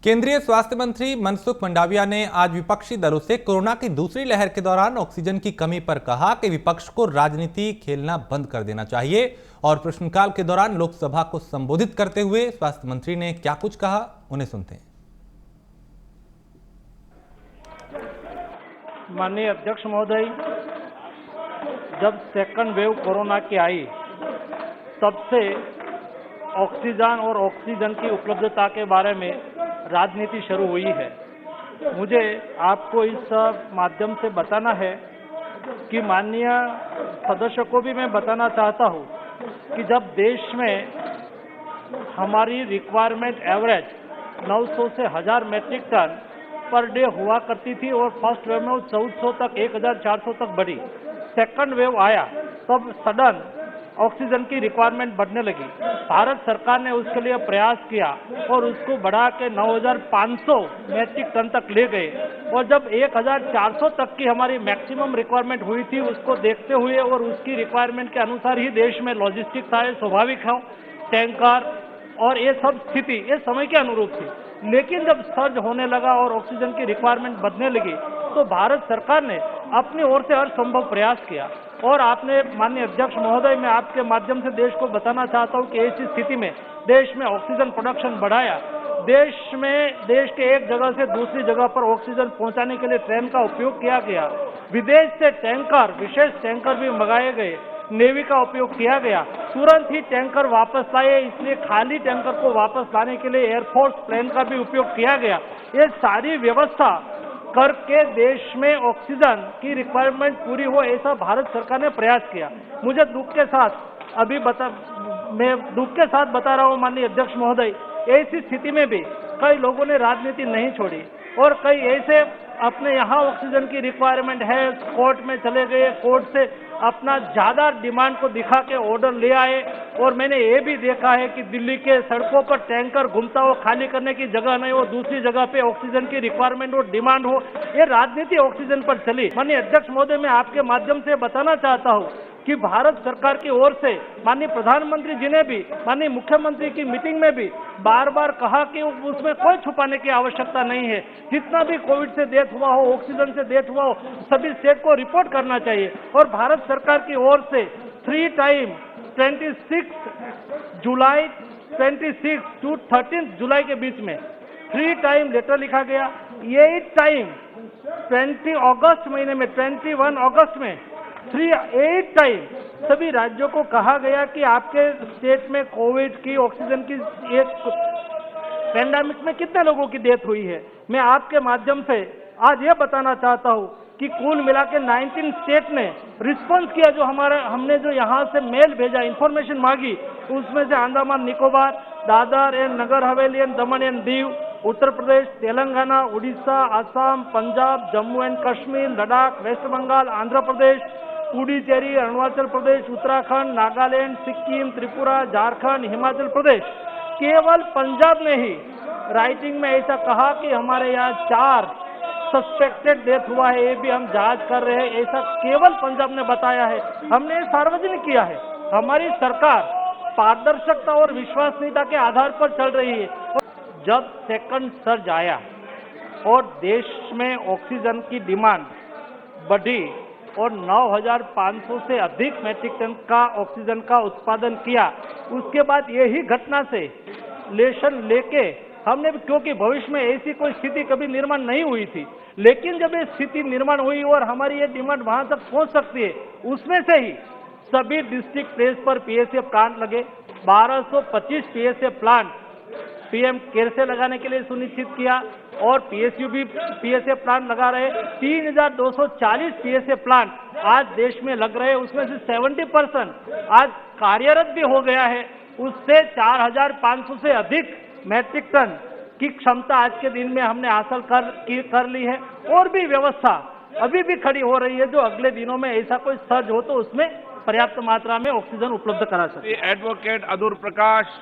केंद्रीय स्वास्थ्य मंत्री मनसुख मंडाविया ने आज विपक्षी दलों से कोरोना की दूसरी लहर के दौरान ऑक्सीजन की कमी पर कहा कि विपक्ष को राजनीति खेलना बंद कर देना चाहिए। और प्रश्नकाल के दौरान लोकसभा को संबोधित करते हुए स्वास्थ्य मंत्री ने क्या कुछ कहा, उन्हें सुनते हैं। माननीय अध्यक्ष महोदय, जब सेकंड वेव कोरोना की आई तब से ऑक्सीजन और ऑक्सीजन की उपलब्धता के बारे में राजनीति शुरू हुई है। मुझे आपको इस माध्यम से बताना है कि माननीय सदस्य को भी मैं बताना चाहता हूं कि जब देश में हमारी रिक्वायरमेंट एवरेज 900 से 1000 मैट्रिक टन पर डे हुआ करती थी और फर्स्ट वेव में 1400 तक 1400 तक बढ़ी। सेकंड वेव आया तब सडन ऑक्सीजन की रिक्वायरमेंट बढ़ने लगी। भारत सरकार ने उसके लिए प्रयास किया और उसको बढ़ा के 9500 मैट्रिक टन तक ले गए। और जब 1400 तक की हमारी मैक्सिमम रिक्वायरमेंट हुई थी, उसको देखते हुए और उसकी रिक्वायरमेंट के अनुसार ही देश में लॉजिस्टिक सारे स्वाभाविक हो, टैंकर और ये सब स्थिति ये समय के अनुरूप थी। लेकिन जब सर्ज होने लगा और ऑक्सीजन की रिक्वायरमेंट बढ़ने लगी तो भारत सरकार ने अपनी ओर से हर संभव प्रयास किया। और आपने माननीय अध्यक्ष महोदय, मैं आपके माध्यम से देश को बताना चाहता हूं कि ऐसी स्थिति में देश में ऑक्सीजन प्रोडक्शन बढ़ाया। देश के एक जगह से दूसरी जगह पर ऑक्सीजन पहुंचाने के लिए ट्रेन का उपयोग किया गया। विदेश से टैंकर, विशेष टैंकर भी मंगाए गए, नेवी का उपयोग किया गया। तुरंत ही टैंकर वापस लाए, इसलिए खाली टैंकर को वापस लाने के लिए एयरफोर्स प्लेन का भी उपयोग किया गया। ये सारी व्यवस्था करके देश में ऑक्सीजन की रिक्वायरमेंट पूरी हो, ऐसा भारत सरकार ने प्रयास किया। मुझे दुख के साथ बता रहा हूं माननीय अध्यक्ष महोदय, ऐसी स्थिति में भी कई लोगों ने राजनीति नहीं छोड़ी और कई ऐसे अपने यहाँ ऑक्सीजन की रिक्वायरमेंट है, कोर्ट में चले गए, कोर्ट से अपना ज्यादा डिमांड को दिखा के ऑर्डर ले आए। और मैंने ये भी देखा है कि दिल्ली के सड़कों पर टैंकर घूमता हो, खाली करने की जगह नहीं हो, दूसरी जगह पे ऑक्सीजन की रिक्वायरमेंट हो, डिमांड हो, ये राजनीति ऑक्सीजन पर चली। माननीय अध्यक्ष महोदय, मैं आपके माध्यम से बताना चाहता हूँ कि भारत सरकार की ओर से माननीय प्रधानमंत्री जी ने भी माननीय मुख्यमंत्री की मीटिंग में भी बार बार कहा कि उसमें कोई छुपाने की आवश्यकता नहीं है। जितना भी कोविड से डेथ हुआ हो, ऑक्सीजन से डेथ हुआ हो, सभी स्टेट को रिपोर्ट करना चाहिए। और भारत सरकार की ओर से 3 टाइम 26 जुलाई 26 टू 13 जुलाई के बीच में 3 टाइम लेटर लिखा गया। 8 टाइम 20 अगस्त महीने में 21 अगस्त में 8 टाइम सभी राज्यों को कहा गया कि आपके स्टेट में कोविड की ऑक्सीजन की एक पैंडेमिक में कितने लोगों की डेथ हुई है। मैं आपके माध्यम से आज ये बताना चाहता हूं कि कुल मिला के 19 स्टेट ने रिस्पॉन्स किया। जो हमने जो यहाँ से मेल भेजा, इंफॉर्मेशन मांगी, उसमें से Andaman Nicobar, Dadra and Nagar Haveli and Daman and Diu, Uttar Pradesh, Telangana, Orissa, Assam, Punjab, Jammu and Kashmir, Ladakh, West Bengal, Andhra Pradesh, Puducherry, Arunachal Pradesh, Uttarakhand, Nagaland, Sikkim, Tripura, Jharkhand, Himachal Pradesh. केवल पंजाब ने ही राइटिंग में ऐसा कहा कि हमारे यहाँ 4 सस्पेक्टेड डेथ हुआ है, ये भी हम जांच कर रहे हैं, ऐसा केवल पंजाब ने बताया है। हमने सार्वजनिक किया है। हमारी सरकार पारदर्शिता और विश्वसनीयता के आधार पर चल रही है। जब सेकंड सर्ज आया और देश में ऑक्सीजन की डिमांड बढ़ी और 9500 से अधिक मैट्रिक टन का ऑक्सीजन का उत्पादन किया, उसके बाद यही घटना से लेसन लेके हमने, क्योंकि भविष्य में ऐसी कोई स्थिति कभी निर्माण नहीं हुई थी, लेकिन जब ये स्थिति निर्माण हुई और हमारी ये डिमांड वहां तक पहुंच सकती है, उसमें से ही सभी डिस्ट्रिक्ट प्लेस पर पीएसए प्लांट लगे। 1225 पीएसए प्लांट पीएम केयर से लगाने के लिए सुनिश्चित किया और पीएसयू भी पीएसए प्लांट लगा रहे। 3240 पीएसए प्लांट आज देश में लग रहे हैं, उसमें से 70% आज कार्यरत भी हो गया है। उससे 4500 से अधिक मैट्रिक टन की क्षमता आज के दिन में हमने हासिल कर ली है। और भी व्यवस्था अभी भी खड़ी हो रही है, जो अगले दिनों में ऐसा कोई सर्ज हो तो उसमें पर्याप्त मात्रा में ऑक्सीजन उपलब्ध करा सके। एडवोकेट अदूर प्रकाश